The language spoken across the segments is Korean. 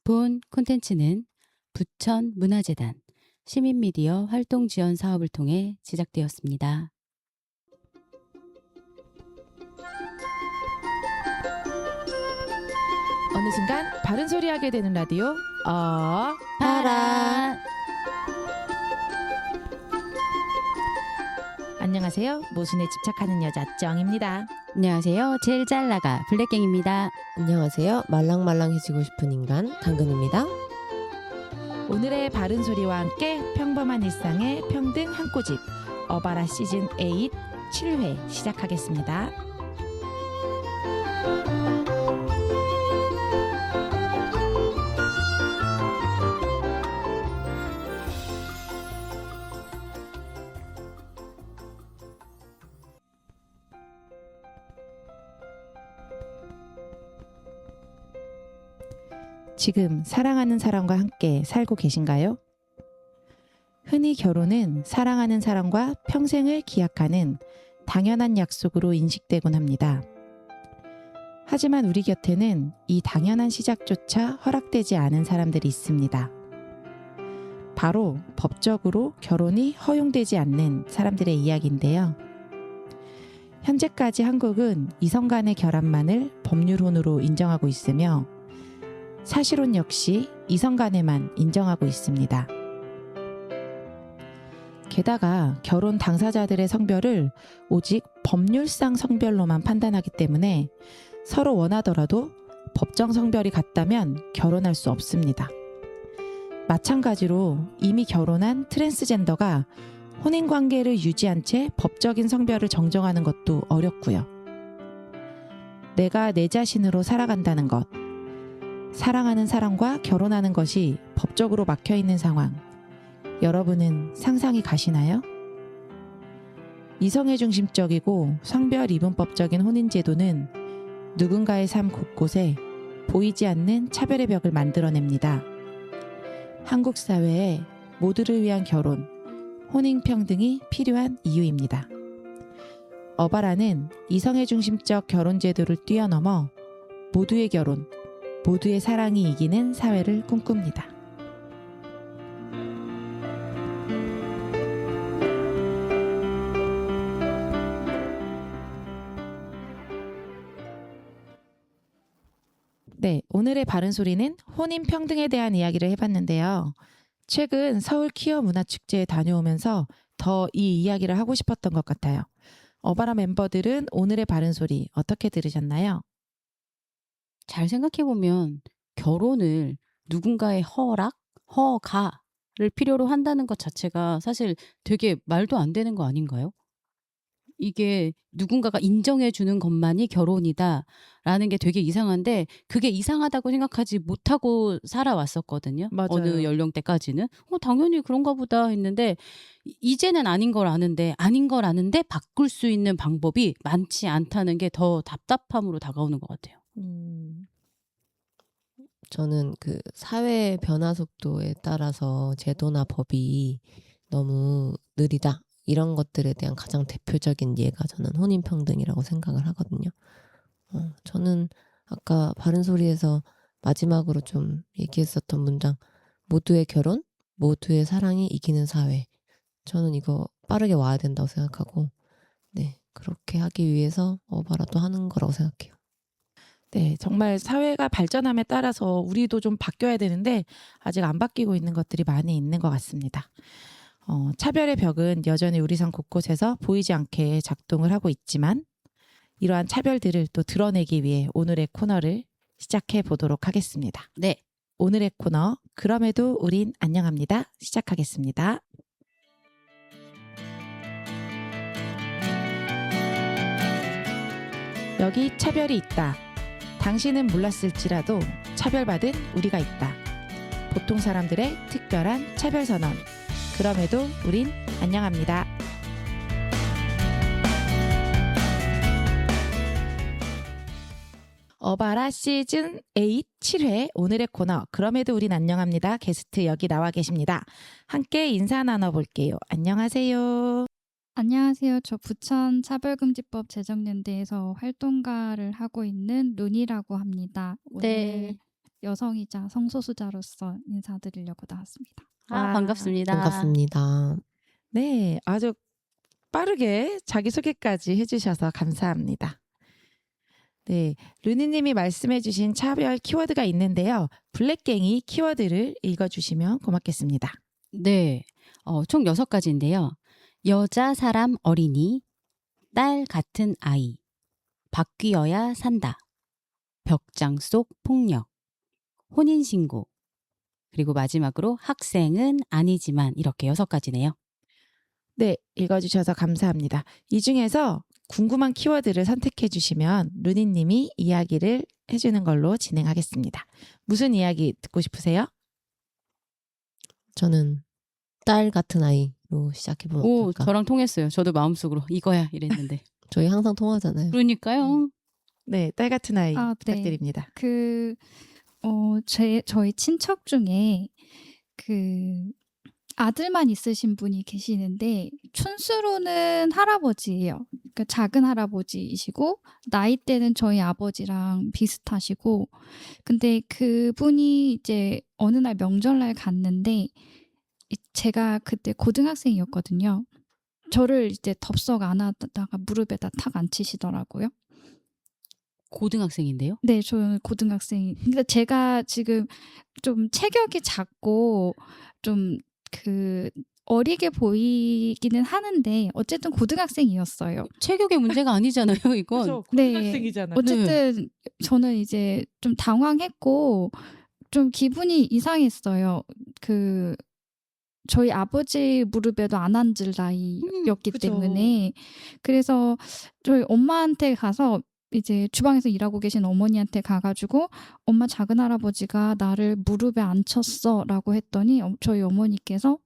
본 콘텐츠는 부천 문화재단 시민미디어 활동 지원 사업을 통해 제작되었습니다. 어느 순간 바른 소리 하게 되는 라디오 파라. 안녕하세요. 모순에 집착하는 여자 정입니다. 안녕하세요. 제일 잘 나가 블랙갱입니다. 안녕하세요. 말랑말랑해지고 싶은 인간 당근입니다. 오늘의 바른 소리와 함께 평범한 일상의 평등 한 꼬집 어바라 시즌 8 7회 시작하겠습니다. 지금 사랑하는 사람과 함께 살고 계신가요? 흔히 결혼은 사랑하는 사람과 평생을 기약하는 당연한 약속으로 인식되곤 합니다. 하지만 우리 곁에는 이 당연한 시작조차 허락되지 않은 사람들이 있습니다. 바로 법적으로 결혼이 허용되지 않는 사람들의 이야기인데요. 현재까지 한국은 이성 간의 결합만을 법률혼으로 인정하고 있으며 사실혼 역시 이성 간에만 인정하고 있습니다. 게다가 결혼 당사자들의 성별을 오직 법률상 성별로만 판단하기 때문에 서로 원하더라도 법정 성별이 같다면 결혼할 수 없습니다. 마찬가지로 이미 결혼한 트랜스젠더가 혼인관계를 유지한 채 법적인 성별을 정정하는 것도 어렵고요. 내가 내 자신으로 살아간다는 것, 사랑하는 사람과 결혼하는 것이 법적으로 막혀있는 상황, 여러분은 상상이 가시나요? 이성애 중심적이고 성별 이분법적인 혼인제도는 누군가의 삶 곳곳에 보이지 않는 차별의 벽을 만들어냅니다. 한국 사회에 모두를 위한 결혼, 혼인평등이 필요한 이유입니다. 어바라는 이성애 중심적 결혼제도를 뛰어넘어 모두의 결혼, 모두의 사랑이 이기는 사회를 꿈꿉니다. 네, 오늘의 바른 소리는 혼인 평등에 대한 이야기를 해봤는데요. 최근 서울 퀴어 문화축제에 다녀오면서 더 이 이야기를 하고 싶었던 것 같아요. 어바라 멤버들은 오늘의 바른 소리 어떻게 들으셨나요? 잘 생각해보면 결혼을 누군가의 허락, 허가를 필요로 한다는 것 자체가 사실 되게 말도 안 되는 거 아닌가요? 이게 누군가가 인정해주는 것만이 결혼이다라는 게 되게 이상한데 그게 이상하다고 생각하지 못하고 살아왔었거든요. 맞아요. 어느 연령대까지는. 당연히 그런가 보다 했는데 이제는 아닌 걸 아는데 바꿀 수 있는 방법이 많지 않다는 게 더 답답함으로 다가오는 것 같아요. 저는 그 사회 변화 속도에 따라서 제도나 법이 너무 느리다. 이런 것들에 대한 가장 대표적인 예가 저는 혼인평등이라고 생각을 하거든요. 저는 아까 바른 소리에서 마지막으로 좀 얘기했었던 문장, 모두의 결혼, 모두의 사랑이 이기는 사회. 저는 이거 빠르게 와야 된다고 생각하고, 네, 그렇게 하기 위해서 어바라도 하는 거라고 생각해요. 네, 정말 사회가 발전함에 따라서 우리도 좀 바뀌어야 되는데 아직 안 바뀌고 있는 것들이 많이 있는 것 같습니다. 차별의 벽은 여전히 우리 삶 곳곳에서 보이지 않게 작동을 하고 있지만 이러한 차별들을 또 드러내기 위해 오늘의 코너를 시작해 보도록 하겠습니다. 네. 오늘의 코너 그럼에도 우린 안녕합니다. 시작하겠습니다. 여기 차별이 있다. 당신은 몰랐을지라도 차별받은 우리가 있다. 보통 사람들의 특별한 차별선언. 그럼에도 우린 안녕합니다. 어바라 시즌 8 7회 오늘의 코너 그럼에도 우린 안녕합니다. 게스트 여기 나와 계십니다. 함께 인사 나눠볼게요. 안녕하세요. 안녕하세요. 저 부천 차별금지법 제정연대에서 활동가를 하고 있는 룬이라고 합니다. 오늘 네. 여성이자 성소수자로서 인사드리려고 나왔습니다. 와. 반갑습니다. 반갑습니다. 네, 아주 빠르게 자기소개까지 해주셔서 감사합니다. 네, 루니님이 말씀해주신 차별 키워드가 있는데요. 블랙갱이 키워드를 읽어주시면 고맙겠습니다. 네, 총 6가지인데요. 여자, 사람, 어린이, 딸 같은 아이, 바뀌어야 산다, 벽장 속 폭력, 혼인신고, 그리고 마지막으로 학생은 아니지만 이렇게 6가지네요. 네, 읽어주셔서 감사합니다. 이 중에서 궁금한 키워드를 선택해 주시면 루니님이 이야기를 해주는 걸로 진행하겠습니다. 무슨 이야기 듣고 싶으세요? 저는 딸 같은 아이로 시작해보면 오, 어떨까? 저랑 통했어요. 저도 마음속으로 이거야 이랬는데. 저희 항상 통하잖아요. 그러니까요. 네, 딸 같은 아이 아, 네. 부탁드립니다. 저희 친척 중에 아들만 있으신 분이 계시는데 춘수로는 할아버지예요. 그러니까 작은 할아버지이시고 나이대는 저희 아버지랑 비슷하시고, 근데 그분이 이제 어느 날 명절날 갔는데 제가 그때 고등학생이었거든요. 저를 이제 덥석 안아다가 무릎에다 탁 앉히시더라고요. 고등학생인데요. 네, 저는 고등학생. 근데 제가 지금 좀 체격이 작고 좀 어리게 보이기는 하는데 어쨌든 고등학생이었어요. 체격의 문제가 아니잖아요, 이건. 그렇죠. 네. 고등학생이잖아요. 어쨌든 저는 이제 좀 당황했고 좀 기분이 이상했어요. 저희 아버지 무릎에도 안 앉을 나이였기 그죠. 때문에. 그래서 저희 엄마한테 가서 이제 주방에서 일하고 계신 어머니한테 가가지고 엄마, 작은 할아버지가 나를 무릎에 앉혔어 라고 했더니 저희 어머니께서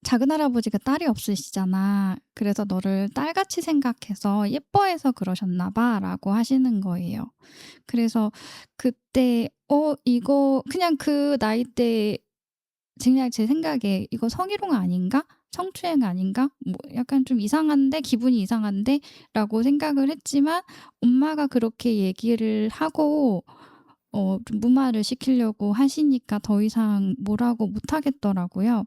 작은 할아버지가 딸이 없으시잖아. 그래서 너를 딸같이 생각해서 예뻐해서 그러셨나 봐 라고 하시는 거예요. 그래서 그때 이거 그냥 그 나이 때 그냥 제 생각에 이거 성희롱 아닌가? 성추행 아닌가? 뭐 약간 좀 이상한데, 기분이 이상한데 라고 생각을 했지만 엄마가 그렇게 얘기를 하고 좀 무마를 시키려고 하시니까 더 이상 뭐라고 못 하겠더라고요.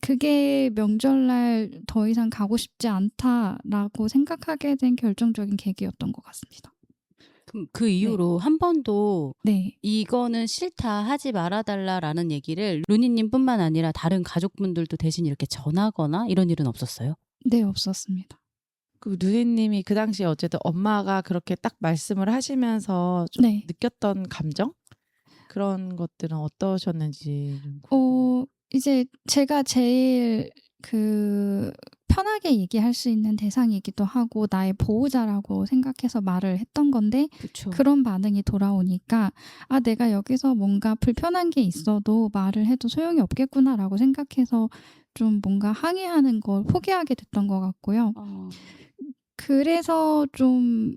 그게 명절날 더 이상 가고 싶지 않다라고 생각하게 된 결정적인 계기였던 것 같습니다. 그럼 그 이후로 한 번도 네. 이거는 싫다, 하지 말아달라라는 얘기를 루니님뿐만 아니라 다른 가족분들도 대신 이렇게 전하거나 이런 일은 없었어요? 네, 없었습니다. 그 루니님이 그 당시에 어쨌든 엄마가 그렇게 딱 말씀을 하시면서 좀 네. 느꼈던 감정? 그런 것들은 어떠셨는지 좀 궁금해요. 이제 제가 제일 편하게 얘기할 수 있는 대상이기도 하고 나의 보호자라고 생각해서 말을 했던 건데 그렇죠. 그런 반응이 돌아오니까 내가 여기서 뭔가 불편한 게 있어도 말을 해도 소용이 없겠구나라고 생각해서 좀 뭔가 항의하는 걸 포기하게 됐던 것 같고요. 그래서 좀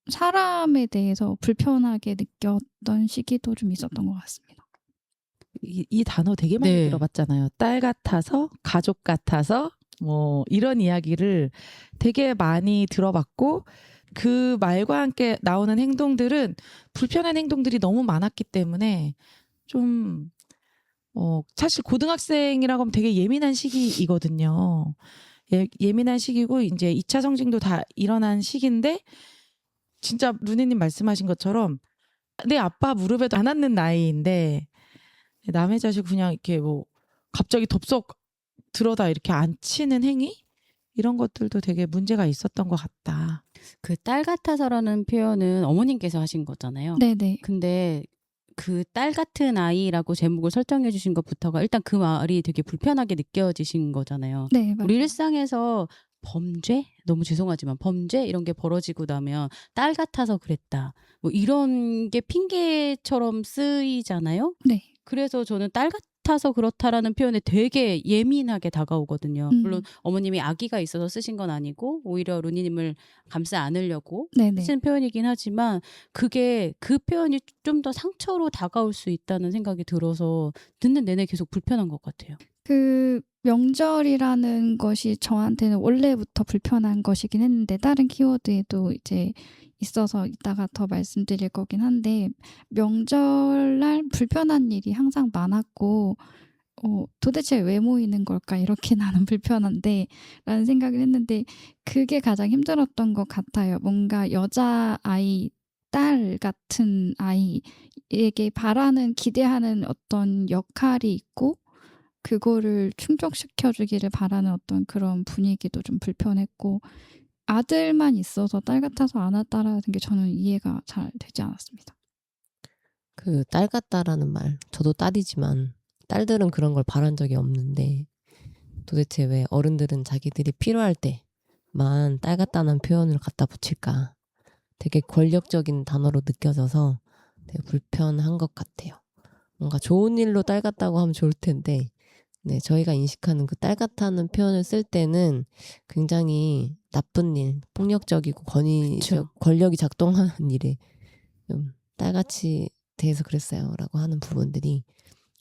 사람에 대해서 불편하게 느꼈던 시기도 좀 있었던 것 같습니다. 이 단어 되게 많이 네. 들어봤잖아요. 딸 같아서, 가족 같아서, 뭐 이런 이야기를 되게 많이 들어봤고 그 말과 함께 나오는 행동들은 불편한 행동들이 너무 많았기 때문에 좀 사실 고등학생이라고 하면 되게 예민한 시기이거든요. 예민한 시기고 이제 2차 성징도 다 일어난 시기인데 진짜 루니님 말씀하신 것처럼 내 아빠 무릎에도 안 앉는 나이인데 남의 자식 그냥 이렇게 뭐 갑자기 덥석 들어다 이렇게 앉히는 행위? 이런 것들도 되게 문제가 있었던 것 같다. 그 딸 같아서라는 표현은 어머님께서 하신 거잖아요. 네네. 근데 그 딸 같은 아이라고 제목을 설정해 주신 것부터가 일단 그 말이 되게 불편하게 느껴지신 거잖아요. 네, 맞아요. 우리 일상에서 범죄? 너무 죄송하지만 범죄? 이런 게 벌어지고 나면 딸 같아서 그랬다. 뭐 이런 게 핑계처럼 쓰이잖아요. 네. 그래서 저는 딸 같아서 그렇다라는 표현에 되게 예민하게 다가오거든요. 물론 어머님이 아기가 있어서 쓰신 건 아니고 오히려 루니님을 감싸 안으려고 네네. 쓰신 표현이긴 하지만 그게 그 표현이 좀 더 상처로 다가올 수 있다는 생각이 들어서 듣는 내내 계속 불편한 것 같아요. 그 명절이라는 것이 저한테는 원래부터 불편한 것이긴 했는데 다른 키워드에도 이제 있어서 이따가 더 말씀드릴 거긴 한데 명절날 불편한 일이 항상 많았고 도대체 왜 모이는 걸까? 이렇게 나는 불편한데 라는 생각을 했는데 그게 가장 힘들었던 것 같아요. 뭔가 여자아이, 딸 같은 아이에게 바라는, 기대하는 어떤 역할이 있고 그거를 충족시켜주기를 바라는 어떤 그런 분위기도 좀 불편했고 아들만 있어서 딸 같아서 안 왔다라는 게 저는 이해가 잘 되지 않았습니다. 그 딸 같다라는 말, 저도 딸이지만 딸들은 그런 걸 바란 적이 없는데 도대체 왜 어른들은 자기들이 필요할 때만 딸 같다는 표현을 갖다 붙일까? 되게 권력적인 단어로 느껴져서 되게 불편한 것 같아요. 뭔가 좋은 일로 딸 같다고 하면 좋을 텐데 네, 저희가 인식하는 그 딸 같다는 표현을 쓸 때는 굉장히 나쁜 일, 폭력적이고 그쵸. 권력이 작동하는 일에 좀 딸같이 대해서 그랬어요 라고 하는 부분들이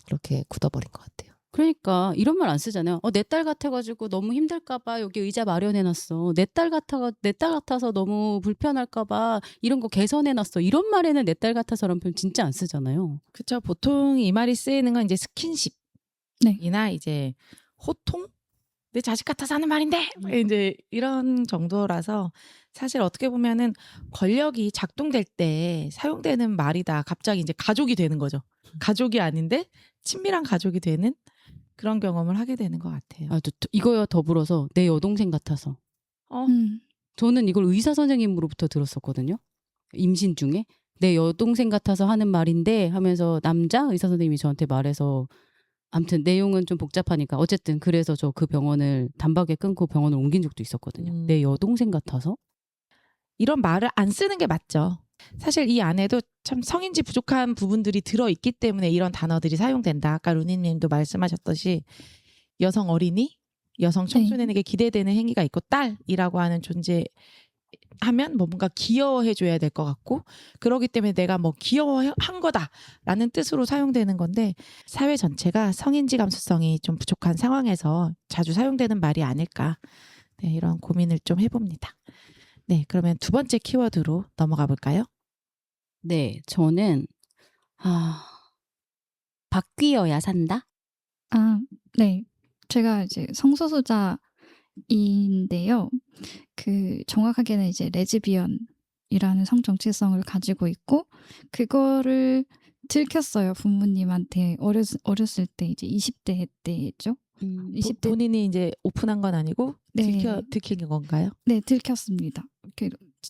그렇게 굳어버린 것 같아요. 그러니까 이런 말 안 쓰잖아요. 내 딸 같아가지고 너무 힘들까봐 여기 의자 마련해놨어. 내 딸 같아서 너무 불편할까봐 이런 거 개선해놨어. 이런 말에는 내 딸 같아서라는 표현 진짜 안 쓰잖아요. 그쵸. 보통 이 말이 쓰이는 건 이제 스킨십이나 네. 이제 호통? 내 자식 같아서 하는 말인데 이제 이런 정도라서 사실 어떻게 보면은 권력이 작동될 때 사용되는 말이다. 갑자기 이제 가족이 되는 거죠. 가족이 아닌데 친밀한 가족이 되는 그런 경험을 하게 되는 것 같아요. 이거와 더불어서 내 여동생 같아서. 음. 저는 이걸 의사 선생님으로부터 들었었거든요. 임신 중에. 내 여동생 같아서 하는 말인데 하면서 남자 의사 선생님이 저한테 말해서 아무튼 내용은 좀 복잡하니까 어쨌든 그래서 저 그 병원을 단박에 끊고 병원을 옮긴 적도 있었거든요. 내 여동생 같아서. 이런 말을 안 쓰는 게 맞죠. 사실 이 안에도 참 성인지 부족한 부분들이 들어있기 때문에 이런 단어들이 사용된다. 아까 루니님도 말씀하셨듯이 여성 어린이, 여성 청소년에게 기대되는 행위가 있고 딸이라고 하는 존재하면 뭔가 귀여워해줘야 될 것 같고 그러기 때문에 내가 뭐 귀여워한 거다라는 뜻으로 사용되는 건데 사회 전체가 성인지 감수성이 좀 부족한 상황에서 자주 사용되는 말이 아닐까 네, 이런 고민을 좀 해봅니다. 네, 그러면 두 번째 키워드로 넘어가 볼까요? 네, 저는 바뀌어야 산다? 네. 제가 이제 성소수자인데요. 정확하게는 이제 레즈비언이라는 성 정체성을 가지고 있고 그거를 들켰어요. 부모님한테 어렸을 때 이제 20대 때죠. 20대 본인이 이제 오픈한 건 아니고 네. 들킨 건가요? 네, 들켰습니다.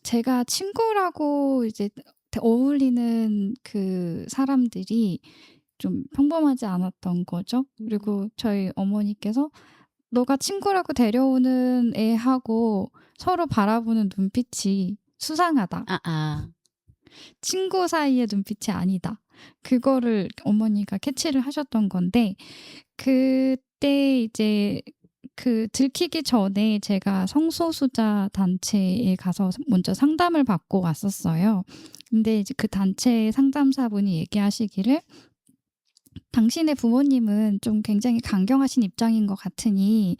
제가 친구라고 이제 어울리는 그 사람들이 좀 평범하지 않았던 거죠. 그리고 저희 어머니께서 너가 친구라고 데려오는 애하고 서로 바라보는 눈빛이 수상하다. 친구 사이의 눈빛이 아니다. 그거를 어머니가 캐치를 하셨던 건데 그때 이제 들키기 전에 제가 성소수자 단체에 가서 먼저 상담을 받고 왔었어요. 근데 이제 그 단체 상담사분이 얘기하시기를 당신의 부모님은 좀 굉장히 강경하신 입장인 것 같으니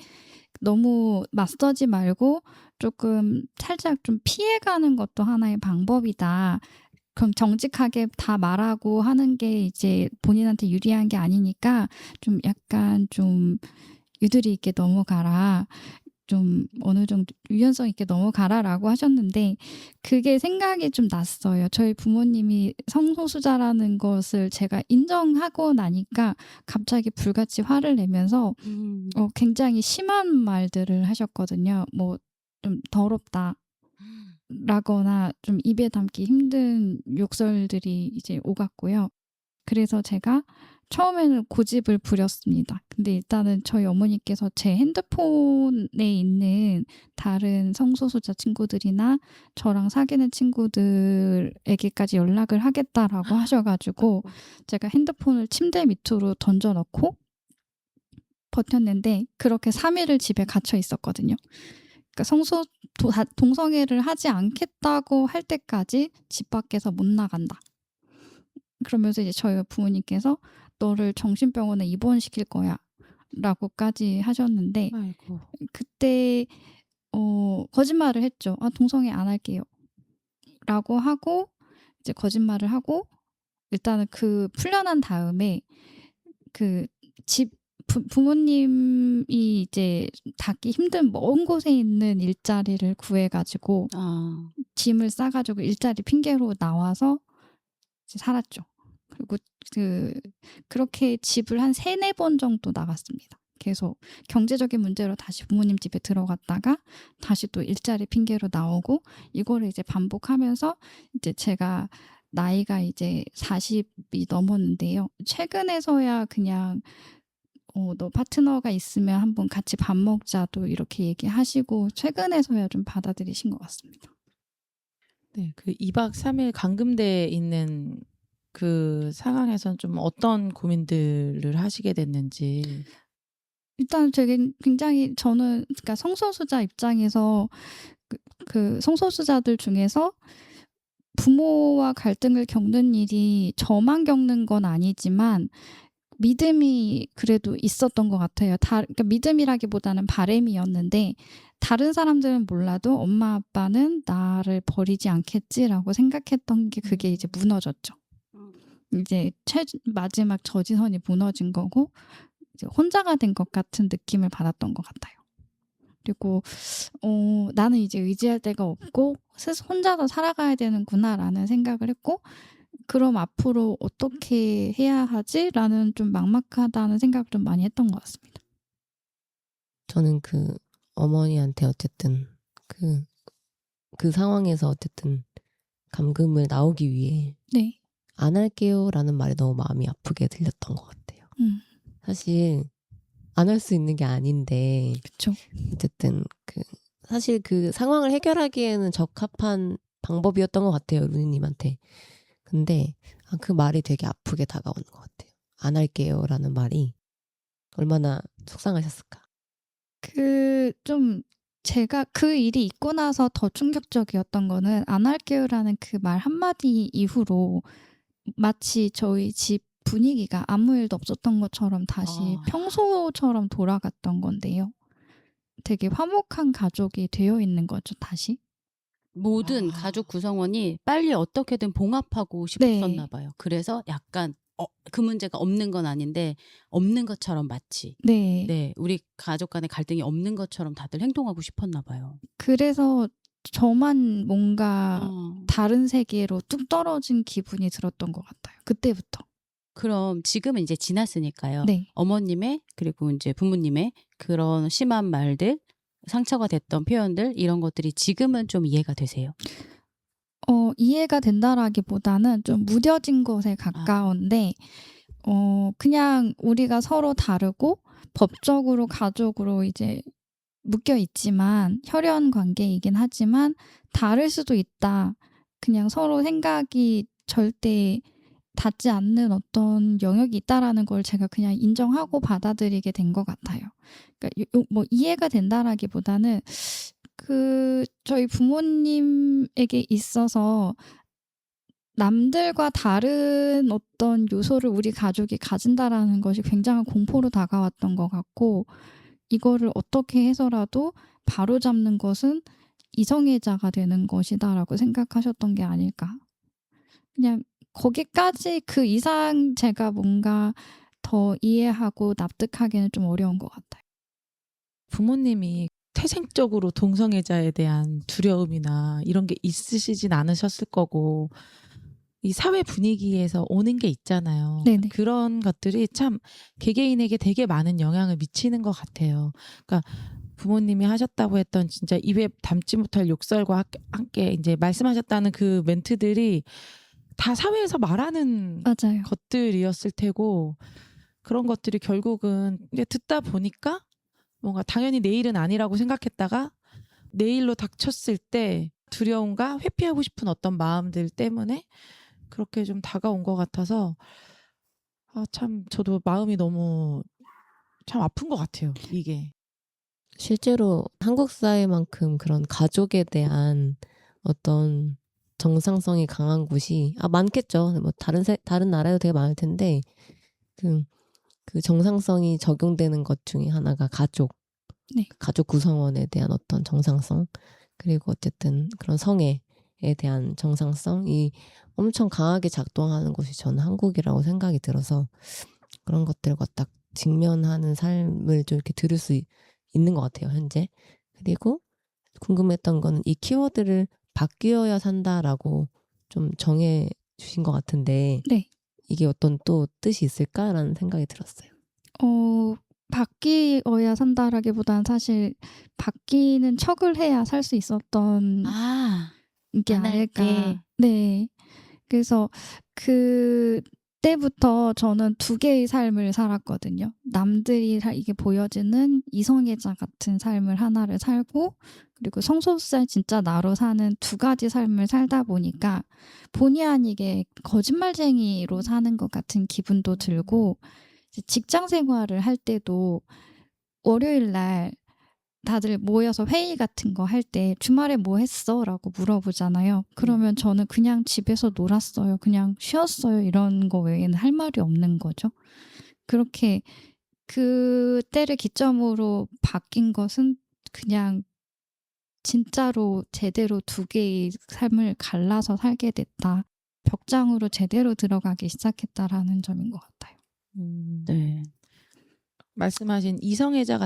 너무 맞서지 말고 조금 살짝 좀 피해가는 것도 하나의 방법이다. 그럼 정직하게 다 말하고 하는 게 이제 본인한테 유리한 게 아니니까 좀 약간 좀 유두리 있게 넘어가라. 좀 어느 정도 유연성 있게 넘어가라라고 하셨는데 그게 생각이 좀 났어요. 저희 부모님이 성소수자라는 것을 제가 인정하고 나니까 갑자기 불같이 화를 내면서 굉장히 심한 말들을 하셨거든요. 뭐 좀 더럽다. 라거나 좀 입에 담기 힘든 욕설들이 이제 오갔고요. 그래서 제가 처음에는 고집을 부렸습니다. 근데 일단은 저희 어머니께서 제 핸드폰에 있는 다른 성소수자 친구들이나 저랑 사귀는 친구들에게까지 연락을 하겠다라고 하셔가지고 제가 핸드폰을 침대 밑으로 던져놓고 버텼는데 그렇게 3일을 집에 갇혀 있었거든요. 그러니까 동성애를 하지 않겠다고 할 때까지 집 밖에서 못 나간다. 그러면서 이제 저희 부모님께서 너를 정신병원에 입원시킬 거야 라고까지 하셨는데 아이고. 그때 거짓말을 했죠. 아, 동성애 안 할게요. 라고 하고 이제 거짓말을 하고 일단은 그 풀려난 다음에 그 집 부모님이 이제 닿기 힘든 먼 곳에 있는 일자리를 구해가지고 아. 짐을 싸가지고 일자리 핑계로 나와서 이제 살았죠. 그리고 그렇게 집을 한 3-4번 정도 나갔습니다. 계속 경제적인 문제로 다시 부모님 집에 들어갔다가 다시 또 일자리 핑계로 나오고 이거를 이제 반복하면서 이제 제가 나이가 이제 40이 넘었는데요. 최근에서야 그냥 너 파트너가 있으면 한번 같이 밥 먹자도 이렇게 얘기하시고 최근에서야 좀 받아들이신 것 같습니다. 네, 그 2박 3일 감금돼 있는 그 상황에선 좀 어떤 고민들을 하시게 됐는지. 일단 되게 굉장히 저는 그러니까 성소수자 입장에서 그 성소수자들 중에서 부모와 갈등을 겪는 일이 저만 겪는 건 아니지만 믿음이 그래도 있었던 것 같아요. 그러니까 믿음이라기보다는 바람이었는데 다른 사람들은 몰라도 엄마 아빠는 나를 버리지 않겠지라고 생각했던 게 그게 이제 무너졌죠. 이제 마지막 저지선이 무너진 거고 이제 혼자가 된 것 같은 느낌을 받았던 것 같아요. 그리고 나는 이제 의지할 데가 없고 혼자서 살아가야 되는구나라는 생각을 했고 그럼 앞으로 어떻게 해야 하지? 라는 좀 막막하다는 생각을 좀 많이 했던 것 같습니다. 저는 그 어머니한테 어쨌든 그 상황에서 어쨌든 감금을 나오기 위해 네. 안 할게요라는 말이 너무 마음이 아프게 들렸던 것 같아요. 사실 안 할 수 있는 게 아닌데 그렇죠. 어쨌든 사실 그 상황을 해결하기에는 적합한 방법이었던 것 같아요, 루니님한테. 근데 그 말이 되게 아프게 다가오는 것 같아요. 안 할게요라는 말이 얼마나 속상하셨을까. 좀 제가 그 일이 있고 나서 더 충격적이었던 거는 안 할게요라는 그 말 한마디 이후로 마치 저희 집 분위기가 아무 일도 없었던 것처럼 다시 평소처럼 돌아갔던 건데요. 되게 화목한 가족이 되어 있는 거죠, 다시. 모든 가족 구성원이 빨리 어떻게든 봉합하고 싶었나 봐요. 그래서 약간 그 문제가 없는 건 아닌데 없는 것처럼 마치 네. 우리 가족 간의 갈등이 없는 것처럼 다들 행동하고 싶었나 봐요. 그래서 저만 뭔가 어. 다른 세계로 뚝 떨어진 기분이 들었던 것 같아요. 그때부터. 그럼 지금은 이제 지났으니까요. 네. 어머님의 그리고 이제 부모님의 그런 심한 말들, 상처가 됐던 표현들 이런 것들이 지금은 좀 이해가 되세요? 이해가 된다라기보다는 좀 무뎌진 것에 가까운데 그냥 우리가 서로 다르고 법적으로 가족으로 이제 묶여 있지만 혈연 관계이긴 하지만 다를 수도 있다. 그냥 서로 생각이 절대 닿지 않는 어떤 영역이 있다라는 걸 제가 그냥 인정하고 받아들이게 된 것 같아요. 그러니까 뭐 이해가 된다라기보다는 저희 부모님에게 있어서 남들과 다른 어떤 요소를 우리 가족이 가진다라는 것이 굉장한 공포로 다가왔던 것 같고 이거를 어떻게 해서라도 바로잡는 것은 이성애자가 되는 것이다라고 생각하셨던 게 아닐까. 그냥 거기까지 그 이상 제가 뭔가 더 이해하고 납득하기는 좀 어려운 것 같아요. 부모님이 태생적으로 동성애자에 대한 두려움이나 이런 게 있으시진 않으셨을 거고 이 사회 분위기에서 오는 게 있잖아요. 네네. 그런 것들이 참 개개인에게 되게 많은 영향을 미치는 것 같아요. 그러니까 부모님이 하셨다고 했던 진짜 입에 담지 못할 욕설과 함께 이제 말씀하셨다는 그 멘트들이 다 사회에서 말하는 맞아요. 것들이었을 테고 그런 것들이 결국은 이제 듣다 보니까 뭔가 당연히 내 일은 아니라고 생각했다가 내 일로 닥쳤을 때 두려움과 회피하고 싶은 어떤 마음들 때문에 그렇게 좀 다가온 것 같아서 참 저도 마음이 너무 참 아픈 것 같아요. 이게. 실제로 한국 사회만큼 그런 가족에 대한 어떤 정상성이 강한 곳이 많겠죠. 뭐 다른 나라에도 되게 많을 텐데 그 정상성이 적용되는 것 중에 하나가 가족, 네. 가족 구성원에 대한 어떤 정상성, 그리고 어쨌든 그런 성애에 대한 정상성이 엄청 강하게 작동하는 곳이 저는 한국이라고 생각이 들어서 그런 것들과 딱 직면하는 삶을 좀 이렇게 들을 수 있는 것 같아요, 현재. 그리고 궁금했던 거는 이 키워드를 바뀌어야 산다라고 좀 정해 주신 것 같은데 네. 이게 어떤 또 뜻이 있을까라는 생각이 들었어요. 바뀌어야 산다라기보다는 사실 바뀌는 척을 해야 살 수 있었던 아, 게 안 아닐까. 할게. 네. 그래서 그때부터 저는 두 개의 삶을 살았거든요. 남들이 이게 보여지는 이성애자 같은 삶을 하나를 살고 그리고 성소수자 진짜 나로 사는 두 가지 삶을 살다 보니까 본의 아니게 거짓말쟁이로 사는 것 같은 기분도 들고 이제 직장 생활을 할 때도 월요일 날 다들 모여서 회의 같은 거 할 때 주말에 뭐 했어? 라고 물어보잖아요. 그러면 저는 그냥 집에서 놀았어요. 그냥 쉬었어요. 이런 거 외에는 할 말이 없는 거죠. 그렇게 그때를 기점으로 바뀐 것은 그냥 진짜로 제대로 두 개의 삶을 갈라서 살게 됐다. 벽장으로 제대로 들어가기 시작했다라는 점인 것 같아요. 네. 말씀하신 이성애자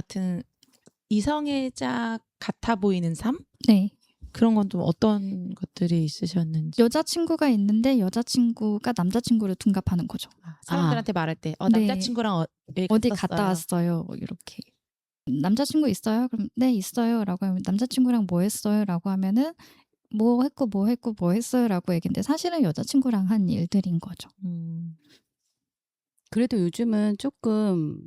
같아 보이는 삶? 네. 그런 건 좀 어떤 것들이 있으셨는지. 여자친구가 있는데 여자친구가 남자친구를 둔갑하는 거죠. 사람들한테 말할 때 네. 남자친구랑 어디 갔다 왔어요? 뭐 이렇게. 남자친구 있어요? 그럼 네 있어요 라고 하면 남자친구랑 뭐 했어요? 라고 하면은 뭐 했고 뭐 했고 뭐 했어요? 라고 얘기인데 사실은 여자친구랑 한 일들인 거죠. 그래도 요즘은 조금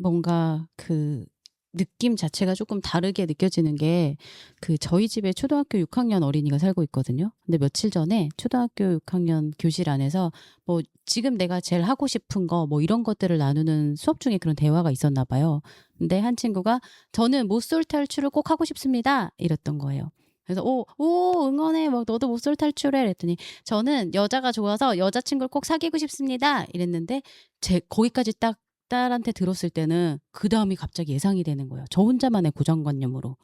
뭔가 그 느낌 자체가 조금 다르게 느껴지는 게 그 저희 집에 초등학교 6학년 어린이가 살고 있거든요. 근데 며칠 전에 초등학교 6학년 교실 안에서 뭐 지금 내가 제일 하고 싶은 거 뭐 이런 것들을 나누는 수업 중에 그런 대화가 있었나 봐요. 근데 한 친구가 저는 못쏠 탈출을 꼭 하고 싶습니다. 이랬던 거예요. 그래서 오 응원해. 뭐 너도 못쏠 탈출해. 그랬더니 저는 여자가 좋아서 여자친구를 꼭 사귀고 싶습니다. 이랬는데 거기까지 딱 딸한테 들었을 때는 그 다음이 갑자기 예상이 되는 거예요. 저 혼자만의 고정관념으로.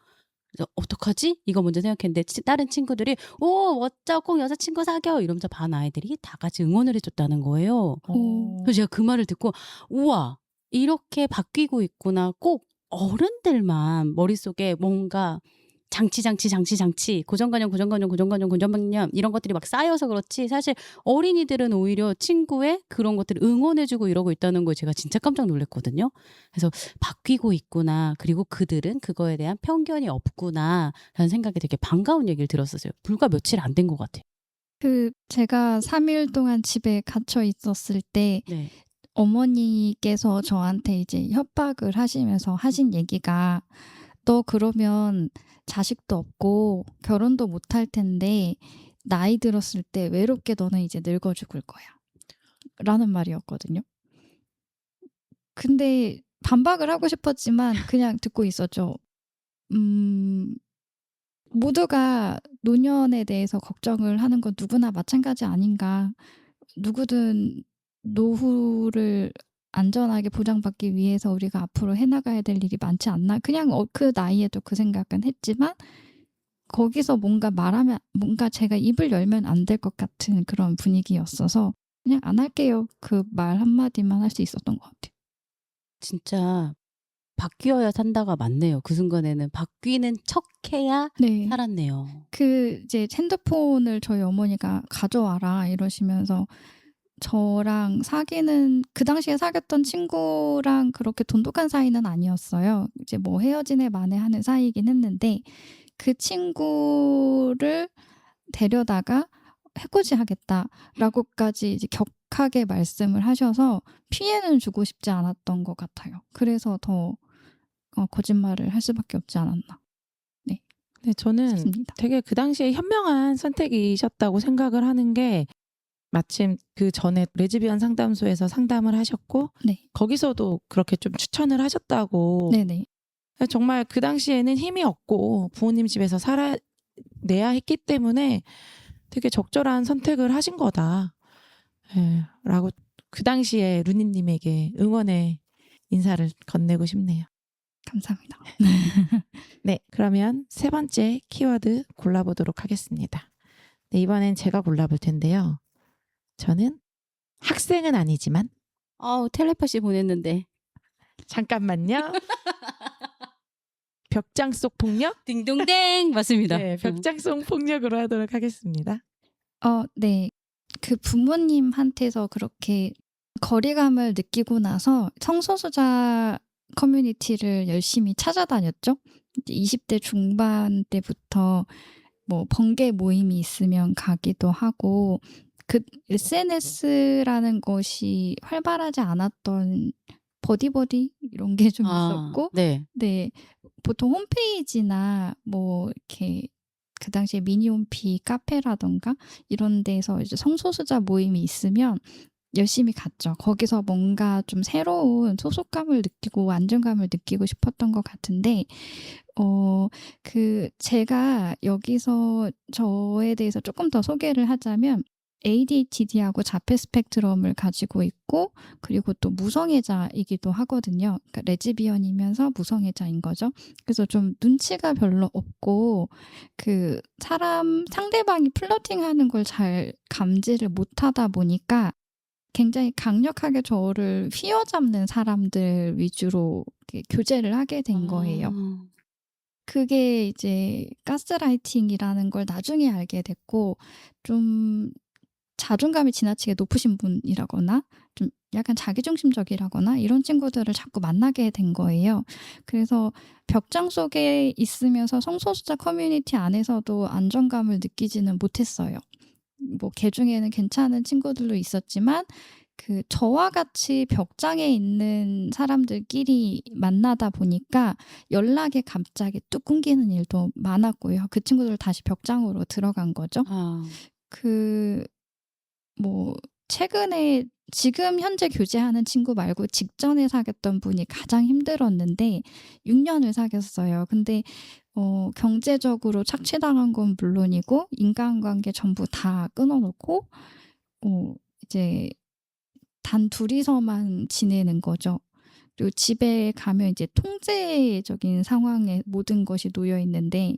그래서 어떡하지? 이거 먼저 생각했는데 다른 친구들이 오 멋져 꼭 여자친구 사겨 이러면서 반 아이들이 다 같이 응원을 해줬다는 거예요. 그래서 제가 그 말을 듣고 우와 이렇게 바뀌고 있구나. 꼭 어른들만 머릿속에 뭔가 장치 고정관념 이런 것들이 막 쌓여서 그렇지 사실 어린이들은 오히려 친구의 그런 것들을 응원해주고 이러고 있다는 거에 제가 진짜 깜짝 놀랐거든요. 그래서 바뀌고 있구나. 그리고 그들은 그거에 대한 편견이 없구나 라는 생각이 되게 반가운 얘기를 들었었어요. 불과 며칠 안 된 것 같아요. 제가 3일 동안 집에 갇혀 있었을 때 네. 어머니께서 저한테 이제 협박을 하시면서 하신 얘기가 너 그러면 자식도 없고 결혼도 못할 텐데 나이 들었을 때 외롭게 너는 이제 늙어 죽을 거야. 라는 말이었거든요. 근데 반박을 하고 싶었지만 그냥 듣고 있었죠. 모두가 노년에 대해서 걱정을 하는 건 누구나 마찬가지 아닌가. 누구든 노후를 안전하게 보장받기 위해서 우리가 앞으로 해나가야 될 일이 많지 않나. 그냥 그 나이에도 그 생각은 했지만 거기서 뭔가 말하면 뭔가 제가 입을 열면 안 될 것 같은 그런 분위기였어서 그냥 안 할게요. 그 말 한마디만 할 수 있었던 것 같아요. 진짜 바뀌어야 산다가 맞네요. 그 순간에는 바뀌는 척해야 네. 살았네요. 이제 핸드폰을 저희 어머니가 가져와라 이러시면서 저랑 그 당시에 사귀었던 친구랑 그렇게 돈독한 사이는 아니었어요. 이제 뭐 헤어지네 마네 하는 사이이긴 했는데 그 친구를 데려다가 해코지 하겠다라고까지 이제 격하게 말씀을 하셔서 피해는 주고 싶지 않았던 것 같아요. 그래서 더 거짓말을 할 수밖에 없지 않았나. 네, 저는 싶습니다. 되게 그 당시에 현명한 선택이셨다고 생각을 하는 게 마침 그 전에 레즈비언 상담소에서 상담을 하셨고 네. 거기서도 그렇게 좀 추천을 하셨다고. 네네. 정말 그 당시에는 힘이 없고 부모님 집에서 살아내야 했기 때문에 되게 적절한 선택을 하신 거다. 예, 라고 그 당시에 루니님에게 응원의 인사를 건네고 싶네요. 감사합니다. 네, 그러면 세 번째 키워드 골라보도록 하겠습니다. 네, 이번엔 제가 골라볼 텐데요. 저는 학생은 아니지만 텔레파시 보냈는데. 잠깐만요. 벽장 속 폭력? 딩동댕 맞습니다. 네, 벽장 속 폭력으로 하도록 하겠습니다. 네. 그 부모님한테서 그렇게 거리감을 느끼고 나서 성소수자 커뮤니티를 열심히 찾아다녔죠. 이제 20대 중반 때부터 뭐 번개 모임이 있으면 가기도 하고 그 SNS라는 것이 활발하지 않았던 버디버디 이런 게 좀 있었고 네. 네. 보통 홈페이지나 뭐 이렇게 그 당시에 미니홈피 카페라던가 이런 데서 이제 성소수자 모임이 있으면 열심히 갔죠. 거기서 뭔가 좀 새로운 소속감을 느끼고 안정감을 느끼고 싶었던 것 같은데 제가 여기서 저에 대해서 조금 더 소개를 하자면 ADHD하고 자폐 스펙트럼을 가지고 있고 그리고 또 무성애자이기도 하거든요. 그러니까 레즈비언이면서 무성애자인 거죠. 그래서 좀 눈치가 별로 없고 그 상대방이 플러팅하는 걸 잘 감지를 못하다 보니까 굉장히 강력하게 저를 휘어잡는 사람들 위주로 이렇게 교제를 하게 된 거예요. 그게 이제 가스라이팅이라는 걸 나중에 알게 됐고 좀 자존감이 지나치게 높으신 분이라거나 좀 약간 자기중심적이라거나 이런 친구들을 자꾸 만나게 된 거예요. 그래서 벽장 속에 있으면서 성소수자 커뮤니티 안에서도 안정감을 느끼지는 못했어요. 뭐 개중에는 괜찮은 친구들도 있었지만 그 저와 같이 벽장에 있는 사람들끼리 만나다 보니까 연락이 갑자기 뚝 끊기는 일도 많았고요. 그 친구들 다시 벽장으로 들어간 거죠. 뭐 최근에 지금 현재 교제하는 친구 말고 직전에 사귀었던 분이 가장 힘들었는데 6년을 사귀었어요. 근데 경제적으로 착취당한 건 물론이고 인간관계 전부 다 끊어놓고 이제 단 둘이서만 지내는 거죠. 그리고 집에 가면 이제 통제적인 상황에 모든 것이 놓여 있는데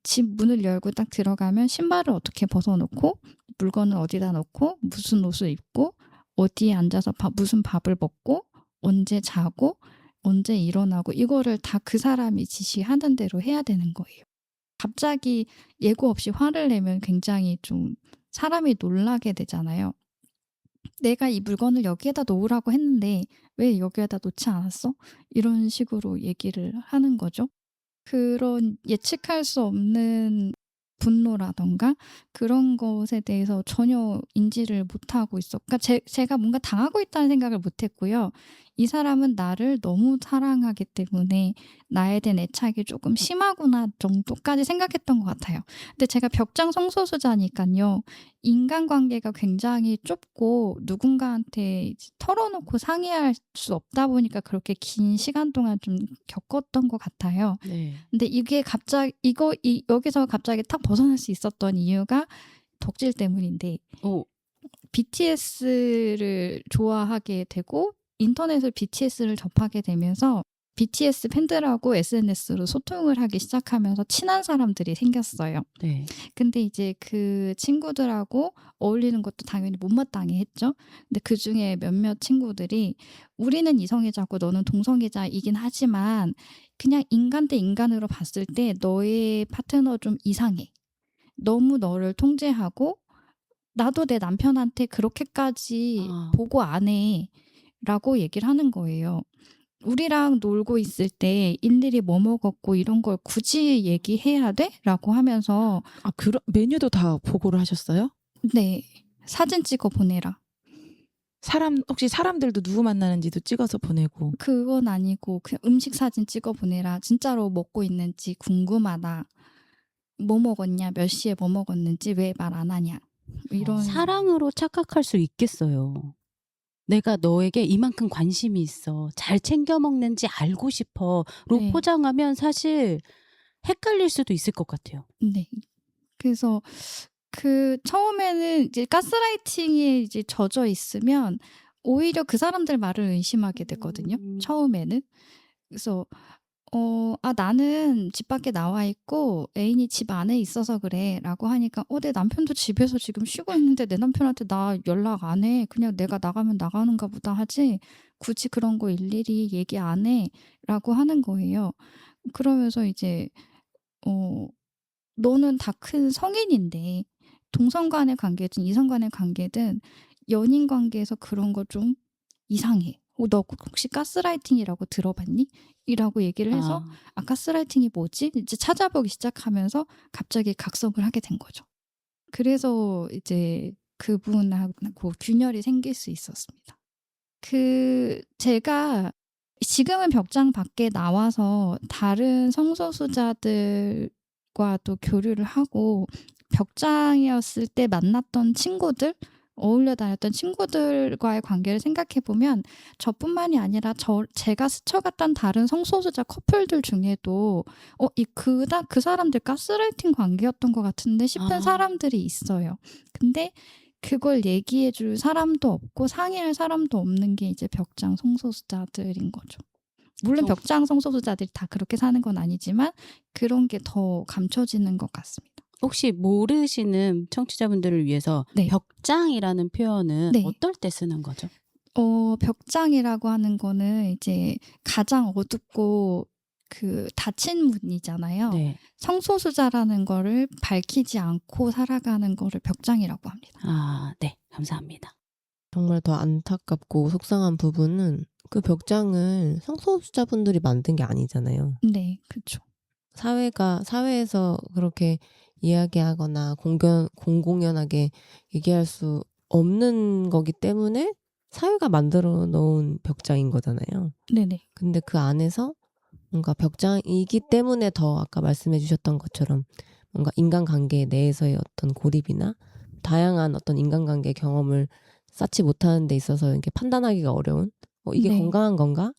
집 문을 열고 딱 들어가면 신발을 어떻게 벗어놓고 물건을 어디다 넣고 무슨 옷을 입고 어디에 앉아서 무슨 밥을 먹고 언제 자고 언제 일어나고 이거를 다 그 사람이 지시하는 대로 해야 되는 거예요. 갑자기 예고 없이 화를 내면 굉장히 좀 사람이 놀라게 되잖아요. 내가 이 물건을 여기에다 놓으라고 했는데 왜 여기에다 놓지 않았어? 이런 식으로 얘기를 하는 거죠. 그런 예측할 수 없는 분노라던가 그런 것에 대해서 전혀 인지를 못하고 있어. 그러니까 제가 뭔가 당하고 있다는 생각을 못했고요. 이 사람은 나를 너무 사랑하기 때문에 나에 대한 애착이 조금 심하구나 정도까지 생각했던 것 같아요. 근데 제가 벽장 성소수자니까요. 인간관계가 굉장히 좁고 누군가한테 털어놓고 상의할 수 없다 보니까 그렇게 긴 시간 동안 좀 겪었던 것 같아요. 네. 근데 이게 갑자기 여기서 갑자기 탁 벗어날 수 있었던 이유가 덕질 때문인데 BTS를 좋아하게 되고 인터넷을 BTS를 접하게 되면서 BTS 팬들하고 SNS로 소통을 하기 시작하면서 친한 사람들이 생겼어요. 네. 근데 이제 그 친구들하고 어울리는 것도 당연히 못마땅해 했죠. 근데 그중에 몇몇 친구들이 우리는 이성애자고 너는 동성애자이긴 하지만 그냥 인간 대 인간으로 봤을 때 너의 파트너 좀 이상해. 너무 너를 통제하고 나도 내 남편한테 그렇게까지 보고 안 해. 라고 얘기를 하는 거예요. 우리랑 놀고 있을 때 일일이 뭐 먹었고 이런 걸 굳이 얘기해야 돼? 라고 하면서 그런 메뉴도 다 보고를 하셨어요? 네. 사진 찍어 보내라. 혹시 사람들도 누구 만나는지도 찍어서 보내고. 그건 아니고 그냥 음식 사진 찍어 보내라. 진짜로 먹고 있는지 궁금하다. 뭐 먹었냐? 몇 시에 뭐 먹었는지 왜 말 안 하냐? 이런 사랑으로 착각할 수 있겠어요. 내가 너에게 이만큼 관심이 있어. 잘 챙겨 먹는지 알고 싶어로 네. 포장하면 사실 헷갈릴 수도 있을 것 같아요. 네. 그래서 처음에는 이제 가스라이팅에 이제 젖어 있으면 오히려 그 사람들 말을 의심하게 됐거든요. 처음에는. 그래서 나는 집 밖에 나와 있고 애인이 집 안에 있어서 그래라고 하니까 내 남편도 집에서 지금 쉬고 있는데 내 남편한테 나 연락 안 해. 그냥 내가 나가면 나가는가 보다 하지. 굳이 그런 거 일일이 얘기 안 해라고 하는 거예요. 그러면서 이제 너는 다 큰 성인인데 동성 간의 관계든 이성 간의 관계든 연인 관계에서 그런 거 좀 이상해. 너 혹시 가스라이팅이라고 들어봤니? 이라고 얘기를 해서 가스라이팅이 뭐지? 이제 찾아보기 시작하면서 갑자기 각성을 하게 된 거죠. 그래서 이제 그분하고 균열이 생길 수 있었습니다. 제가 지금은 벽장 밖에 나와서 다른 성소수자들과도 교류를 하고 벽장이었을 때 만났던 친구들, 어울려 다녔던 친구들과의 관계를 생각해보면 저뿐만이 아니라 제가 스쳐갔던 다른 성소수자 커플들 중에도 그 사람들 가스라이팅 관계였던 것 같은데 싶은 사람들이 있어요. 근데 그걸 얘기해 줄 사람도 없고 상의할 사람도 없는 게 이제 벽장 성소수자들인 거죠. 물론 벽장 성소수자들이 다 그렇게 사는 건 아니지만 그런 게 더 감춰지는 것 같습니다. 혹시 모르시는 청취자분들을 위해서 네. 벽장이라는 표현은 네. 어떨 때 쓰는 거죠? 벽장이라고 하는 거는 이제 가장 어둡고 닫힌 문이잖아요. 네. 성소수자라는 거를 밝히지 않고 살아가는 거를 벽장이라고 합니다. 네. 감사합니다. 정말 더 안타깝고 속상한 부분은 그 벽장을 성소수자분들이 만든 게 아니잖아요. 네, 그렇죠. 사회에서 그렇게 이야기하거나 공공연하게 얘기할 수 없는 거기 때문에 사회가 만들어 놓은 벽장인 거잖아요. 네네. 근데 그 안에서 뭔가 벽장이기 때문에 더 아까 말씀해 주셨던 것처럼 뭔가 인간관계 내에서의 어떤 고립이나 다양한 어떤 인간관계 경험을 쌓지 못하는 데 있어서 이렇게 판단하기가 어려운 이게 네. 건강한 건가?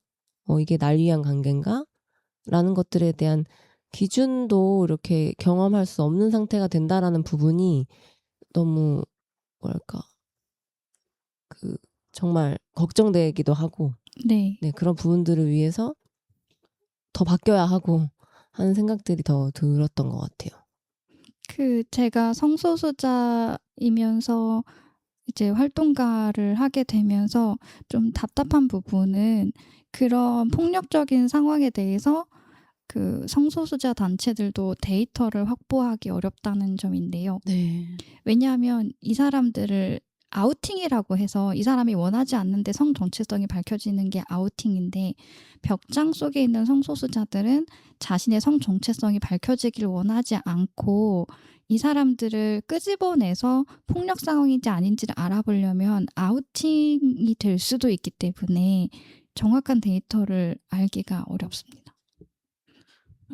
이게 날 위한 관계인가? 라는 것들에 대한 기준도 이렇게 경험할 수 없는 상태가 된다라는 부분이 너무 뭐랄까 정말 걱정되기도 하고 네. 그런 부분들을 위해서 더 바뀌어야 하고 하는 생각들이 더 들었던 것 같아요. 제가 성소수자이면서 이제 활동가를 하게 되면서 좀 답답한 부분은 그런 폭력적인 상황에 대해서 성소수자 단체들도 데이터를 확보하기 어렵다는 점인데요. 네. 왜냐하면 이 사람들을 아우팅이라고 해서 이 사람이 원하지 않는데 성 정체성이 밝혀지는 게 아우팅인데 벽장 속에 있는 성소수자들은 자신의 성 정체성이 밝혀지길 원하지 않고 이 사람들을 끄집어내서 폭력 상황인지 아닌지를 알아보려면 아우팅이 될 수도 있기 때문에 정확한 데이터를 알기가 어렵습니다.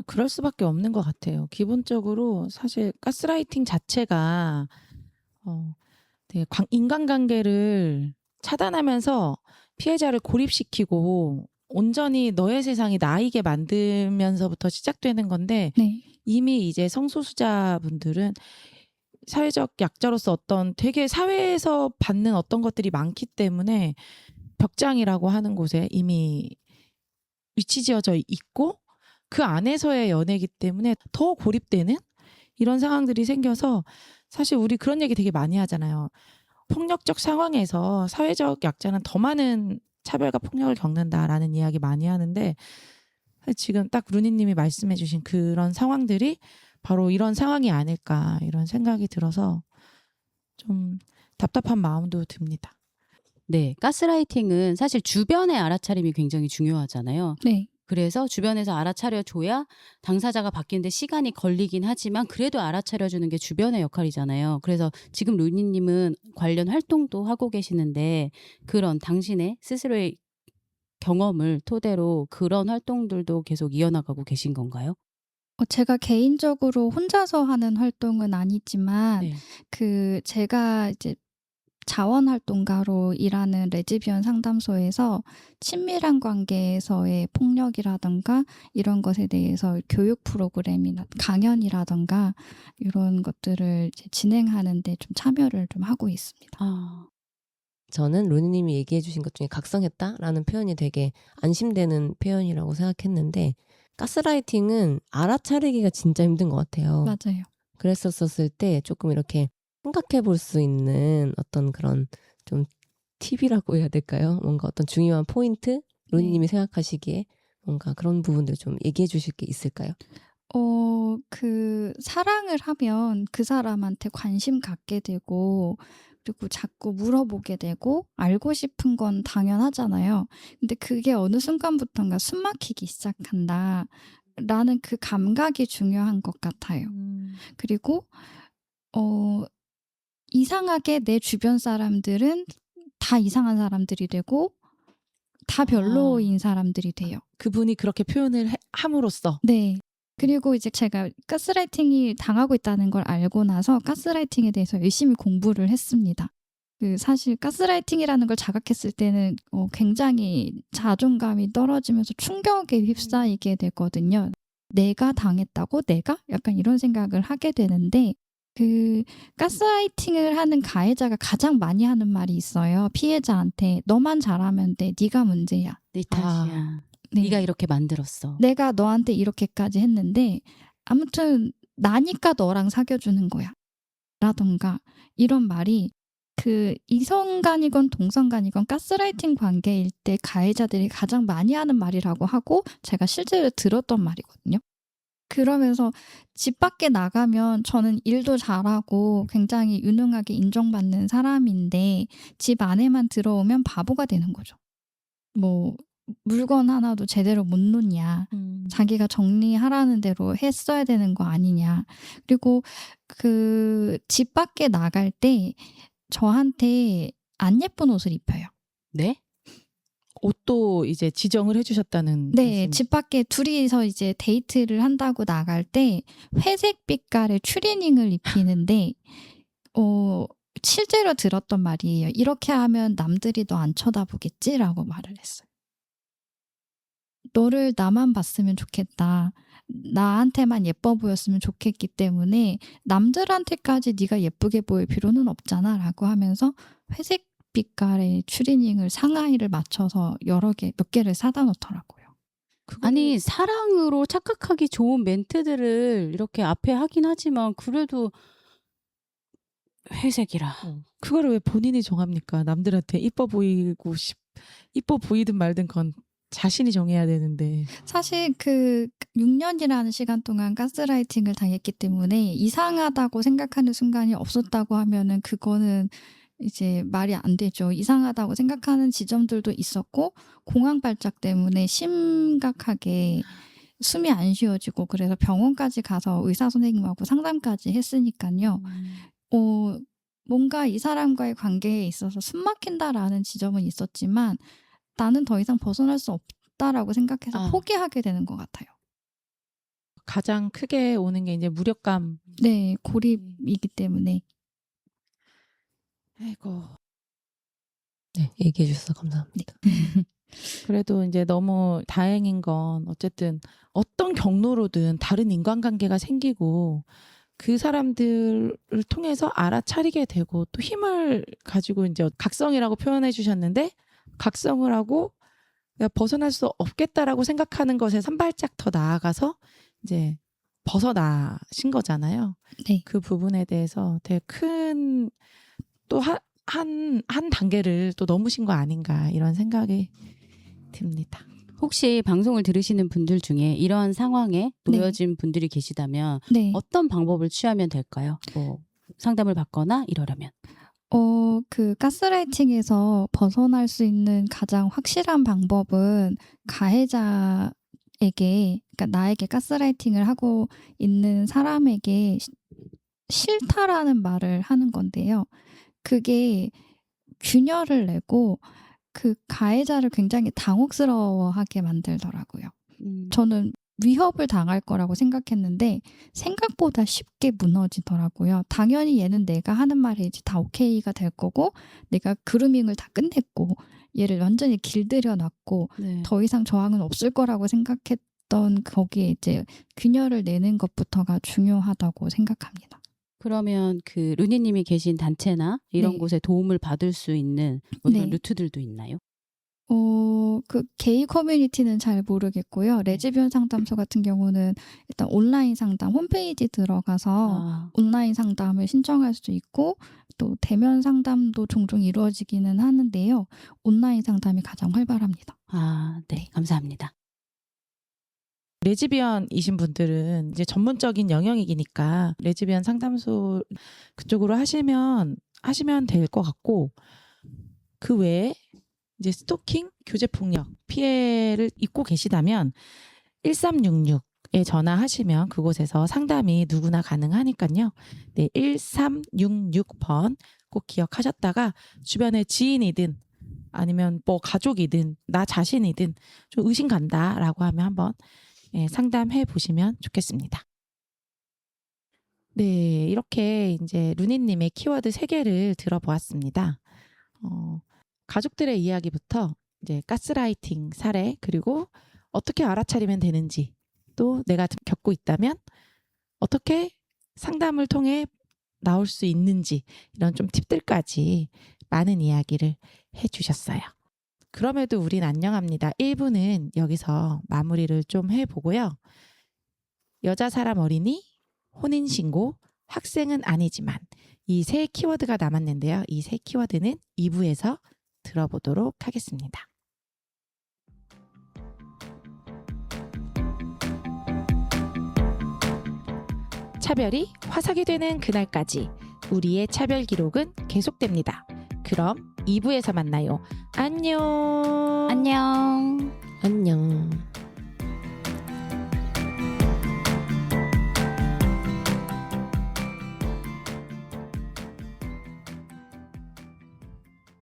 그럴 수밖에 없는 것 같아요. 기본적으로 사실 가스라이팅 자체가 되게 인간관계를 차단하면서 피해자를 고립시키고 온전히 너의 세상이 나이게 만들면서부터 시작되는 건데 네. 이미 이제 성소수자분들은 사회적 약자로서 어떤 되게 사회에서 받는 어떤 것들이 많기 때문에 벽장이라고 하는 곳에 이미 위치 지어져 있고 그 안에서의 연애이기 때문에 더 고립되는 이런 상황들이 생겨서 사실 우리 그런 얘기 되게 많이 하잖아요. 폭력적 상황에서 사회적 약자는 더 많은 차별과 폭력을 겪는다라는 이야기 많이 하는데 지금 딱 루니님이 말씀해 주신 그런 상황들이 바로 이런 상황이 아닐까 이런 생각이 들어서 좀 답답한 마음도 듭니다. 네. 가스라이팅은 사실 주변의 알아차림이 굉장히 중요하잖아요. 네. 그래서 주변에서 알아차려줘야 당사자가 바뀌는데 시간이 걸리긴 하지만 그래도 알아차려주는 게 주변의 역할이잖아요. 그래서 지금 루니님은 관련 활동도 하고 계시는데 그런 당신의 스스로의 경험을 토대로 그런 활동들도 계속 이어나가고 계신 건가요? 제가 개인적으로 혼자서 하는 활동은 아니지만 네. 제가 이제 자원활동가로 일하는 레즈비언 상담소에서 친밀한 관계에서의 폭력이라던가 이런 것에 대해서 교육 프로그램이나 강연이라던가 이런 것들을 이제 진행하는 데 좀 참여를 좀 하고 있습니다. 저는 로니님이 얘기해 주신 것 중에 각성했다라는 표현이 되게 안심되는 표현이라고 생각했는데 가스라이팅은 알아차리기가 진짜 힘든 것 같아요. 맞아요. 그랬었을 때 조금 이렇게 생각해 볼 수 있는 어떤 그런 좀 팁이라고 해야 될까요? 뭔가 어떤 중요한 포인트? 로니님이 생각하시기에 뭔가 그런 부분들 좀 얘기해 주실 게 있을까요? 그 사랑을 하면 그 사람한테 관심 갖게 되고 그리고 자꾸 물어보게 되고 알고 싶은 건 당연하잖아요. 근데 그게 어느 순간부터인가 숨 막히기 시작한다. 라는 그 감각이 중요한 것 같아요. 그리고 이상하게 내 주변 사람들은 다 이상한 사람들이 되고 다 별로인 사람들이 돼요. 그분이 그렇게 표현을 함으로써 네. 그리고 이제 제가 가스라이팅이 당하고 있다는 걸 알고 나서 가스라이팅에 대해서 열심히 공부를 했습니다. 사실 가스라이팅이라는 걸 자각했을 때는 굉장히 자존감이 떨어지면서 충격에 휩싸이게 되거든요. 내가 당했다고? 내가? 약간 이런 생각을 하게 되는데 가스라이팅을 하는 가해자가 가장 많이 하는 말이 있어요. 피해자한테 너만 잘하면 돼. 네가 문제야. 내 탓이야. 네. 네가 이렇게 만들었어. 내가 너한테 이렇게까지 했는데 아무튼 나니까 너랑 사귀어주는 거야. 라던가 이런 말이 이성간이건 동성간이건 가스라이팅 관계일 때 가해자들이 가장 많이 하는 말이라고 하고 제가 실제로 들었던 말이거든요. 그러면서 집 밖에 나가면 저는 일도 잘하고 굉장히 유능하게 인정받는 사람인데 집 안에만 들어오면 바보가 되는 거죠. 뭐 물건 하나도 제대로 못 놓냐. 자기가 정리하라는 대로 했어야 되는 거 아니냐. 그리고 집 밖에 나갈 때 저한테 안 예쁜 옷을 입혀요. 네? 옷도 이제 지정을 해주셨다는 네, 말씀이시죠? 집 밖에 둘이서 이제 데이트를 한다고 나갈 때 회색 빛깔의 추리닝을 입히는데 실제로 들었던 말이에요. 이렇게 하면 남들이 너 안 쳐다보겠지라고 말을 했어요. 너를 나만 봤으면 좋겠다. 나한테만 예뻐 보였으면 좋겠기 때문에 남들한테까지 네가 예쁘게 보일 필요는 없잖아 라고 하면서 회색 빛깔의 추리닝을 상하이를 맞춰서 몇 개를 사다 놓더라고요. 아니 사랑으로 착각하기 좋은 멘트들을 이렇게 앞에 하긴 하지만 그래도 회색이라. 그거를 왜 본인이 정합니까? 남들한테 이뻐 보이든 말든 건 자신이 정해야 되는데. 사실 6년이라는 시간 동안 가스라이팅을 당했기 때문에 이상하다고 생각하는 순간이 없었다고 하면은 그거는 이제 말이 안 되죠. 이상하다고 생각하는 지점들도 있었고 공황 발작 때문에 심각하게 숨이 안 쉬어지고 그래서 병원까지 가서 의사 선생님하고 상담까지 했으니까요. 뭔가 이 사람과의 관계에 있어서 숨 막힌다라는 지점은 있었지만 나는 더 이상 벗어날 수 없다라고 생각해서 포기하게 되는 것 같아요. 가장 크게 오는 게 이제 무력감. 네, 고립이기 때문에. 아이고. 네, 얘기해 주셔서 감사합니다. 그래도 이제 너무 다행인 건 어쨌든 어떤 경로로든 다른 인간관계가 생기고 그 사람들을 통해서 알아차리게 되고 또 힘을 가지고 이제 각성이라고 표현해 주셨는데 각성을 하고 벗어날 수 없겠다라고 생각하는 것에 한 발짝 더 나아가서 이제 벗어나신 거잖아요. 네. 그 부분에 대해서 되게 큰 또 한 단계를 또 넘으신 거 아닌가 이런 생각이 듭니다. 혹시 방송을 들으시는 분들 중에 이러한 상황에 놓여진 분들이 계시다면 네. 어떤 방법을 취하면 될까요? 뭐 상담을 받거나 이러려면. 가스라이팅에서 벗어날 수 있는 가장 확실한 방법은 가해자에게, 그러니까 나에게 가스라이팅을 하고 있는 사람에게 싫다라는 말을 하는 건데요. 그게 균열을 내고 가해자를 굉장히 당혹스러워하게 만들더라고요. 저는 위협을 당할 거라고 생각했는데 생각보다 쉽게 무너지더라고요. 당연히 얘는 내가 하는 말이 이제 다 오케이가 될 거고 내가 그루밍을 다 끝냈고 얘를 완전히 길들여 놨고 더 이상 저항은 없을 거라고 생각했던 거기에 이제 균열을 내는 것부터가 중요하다고 생각합니다. 그러면 그 루니님이 계신 단체나 이런 네. 곳에 도움을 받을 수 있는 뭐 이런 네. 루트들도 있나요? 그 게이 커뮤니티는 잘 모르겠고요. 레즈비언 상담소 같은 경우는 일단 온라인 상담 홈페이지 들어가서 아, 온라인 상담을 신청할 수 있고 또 대면 상담도 종종 이루어지기는 하는데요. 온라인 상담이 가장 활발합니다. 네, 감사합니다. 레즈비언이신 분들은 이제 전문적인 영역이니까 레즈비언 상담소 그쪽으로 하시면 될 것 같고, 그 외에 이제 교제폭력 피해를 입고 계시다면 1366에 전화하시면 그곳에서 상담이 누구나 가능하니까요. 네, 1366번 꼭 기억하셨다가 주변에 지인이든 아니면 뭐 가족이든 나 자신이든 좀 의심 간다라고 하면 한번 상담해 보시면 좋겠습니다. 네, 이렇게 이제 루니님의 키워드 3개를 들어보았습니다. 가족들의 이야기부터 이제 가스라이팅 사례, 그리고 어떻게 알아차리면 되는지, 또 내가 겪고 있다면 어떻게 상담을 통해 나올 수 있는지, 이런 좀 팁들까지 많은 이야기를 해주셨어요. 그럼에도 우린 안녕합니다. 1부는 여기서 마무리를 좀 해보고요. 여자 사람 어린이, 혼인신고, 학생은 아니지만 이 3 키워드가 남았는데요. 이 3 키워드는 2부에서 들어보도록 하겠습니다. 차별이 화석이 되는 그날까지 우리의 차별 기록은 계속됩니다. 그럼 2부에서 만나요. 안녕. 안녕. 안녕.